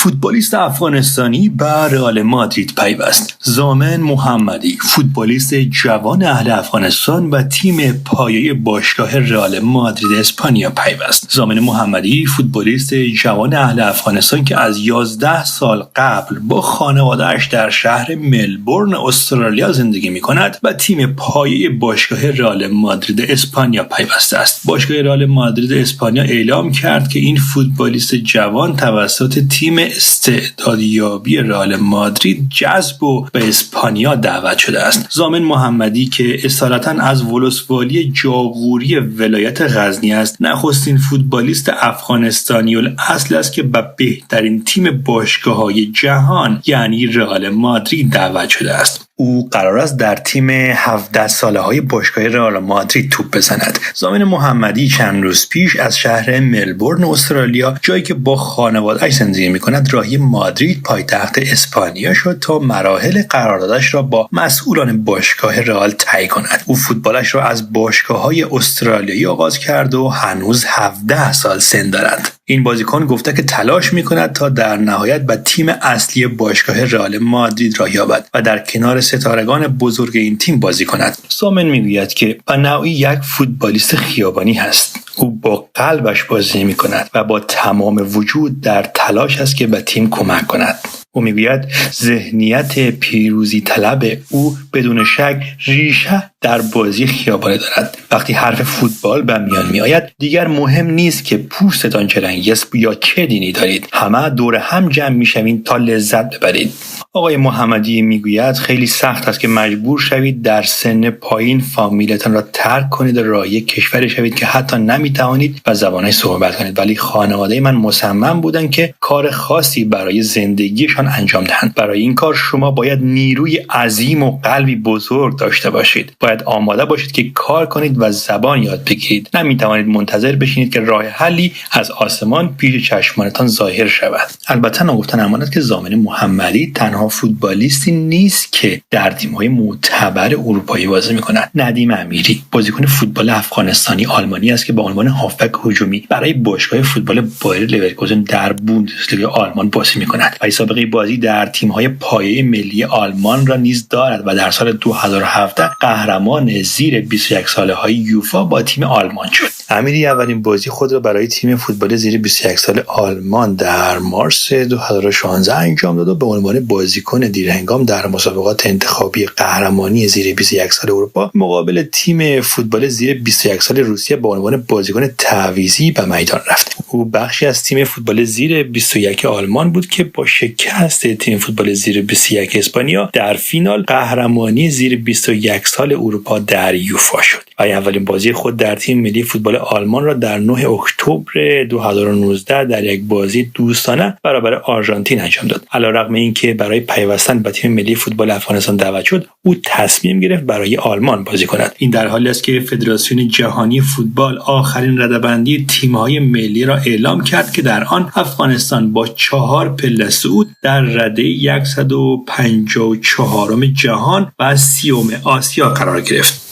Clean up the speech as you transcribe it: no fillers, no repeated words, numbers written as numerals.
فوتبالیست افغانستانی به رئال مادرید پیوست. ضامن محمدی، فوتبالیست جوان اهل افغانستان و تیم پایه باشگاه رئال مادرید اسپانیا پیوست. ضامن محمدی، فوتبالیست جوان اهل افغانستان که از 11 سال قبل با خانواده‌اش در شهر ملبورن استرالیا زندگی می‌کند و تیم پایه باشگاه رئال مادرید اسپانیا پیوسته است. باشگاه رئال مادرید اسپانیا اعلام کرد که این فوتبالیست جوان توسط تیم استعدادیابی رئال مادرید جذب و به اسپانیا دعوت شده است. ضامن محمدی که اصالتاً از ولسوالی جاغوری ولایت غزنی است، نخستین فوتبالیست افغانستانی الاصل است که به بهترین تیم باشگاه‌های جهان یعنی رئال مادرید دعوت شده است. او قرار است در تیم 17 ساله های باشگاه رئال مادرید توپ بزند. ضامن محمدی چند روز پیش از شهر ملبورن استرالیا، جایی که با خانواده‌اش زندگی می‌کند، راهی مادرید پایتخت اسپانیا شد تا مراحل قراردادش را با مسئولان باشگاه رئال طی کند. او فوتبالش را از باشگاه‌های استرالیایی آغاز کرد و هنوز 17 سال سن دارد. این بازیکن گفته که تلاش می‌کند تا در نهایت به تیم اصلی باشگاه رئال مادرید راه یابد و در کنار ستارگان بزرگ این تیم بازی کند. ضامن میگوید که به نوعی یک فوتبالیست خیابانی است. او با قلبش بازی می‌کند و با تمام وجود در تلاش است که به تیم کمک کند. او میگوید ذهنیت پیروزی طلب او بدون شک ریشه در بازی خیابانی دارد. وقتی حرف فوتبال به میان می آید، دیگر مهم نیست که پوستتان چه رنگی است یا چه دینی دارید. همه دور هم جمع میشوید تا لذت ببرید. آقای محمدی میگوید خیلی سخت است که مجبور شوید در سن پایین فامیلتان را ترک کنید و راهی کشوری شوید که حتی نمیتوانید و زبانش صحبت کنید، ولی خانواده من مصمم بودند که کار خاصی برای زندگیشان انجام دهند. برای این کار شما باید نیروی عظیم و قلبی بزرگ داشته باشید. باید آماده باشید که کار کنید و زبان یاد بگیرید. نمیتوانید منتظر بشینید که راه حلی از آسمان پیش چشمانتان ظاهر شود. البته نگفتن امانت که ضامن محمدی تنها فوتبالیستی نیست که در تیم‌های معتبر اروپایی بازی می‌کند. ندیم امیری، بازیکن فوتبال افغانستانی آلمانی است که به عنوان هافبک هجومی برای باشگاه فوتبال بایر لورکوزن در بوندسلیگا آلمان بازی می‌کند و سابقه بازی در تیم‌های پایه ملی آلمان را نیز دارد و در سال 2017 قهرمان زیر 21 ساله‌های یوفا با تیم آلمان شد. امیری اولین بازی خود را برای تیم فوتبال زیر 21 سال آلمان در مارس 2016 انجام داد و به عنوان بازیکن دیرهنگام در مسابقات انتخابی قهرمانی زیر 21 سال اروپا مقابل تیم فوتبال زیر 21 سال روسیه به عنوان بازیکن تعویضی به میدان رفت. او بخشی از تیم فوتبال زیر 21 آلمان بود که با شکست تیم فوتبال زیر 21 اسپانیا در فینال قهرمانی زیر 21 سال اروپا در یوفا شد و اولین بازی خود در تیم ملی فوتبال آلمان را در 9 اکتبر 2019 در یک بازی دوستانه برابر آرژانتین انجام داد. علیرغم اینکه برای پیوستن به تیم ملی فوتبال افغانستان دعوت شد، او تصمیم گرفت برای آلمان بازی کند. این در حالی است که فدراسیون جهانی فوتبال آخرین رده‌بندی تیم‌های ملی را اعلام کرد که در آن افغانستان با 4 پله صعود در رده 154 جهان و 30 آسیا قرار گرفت.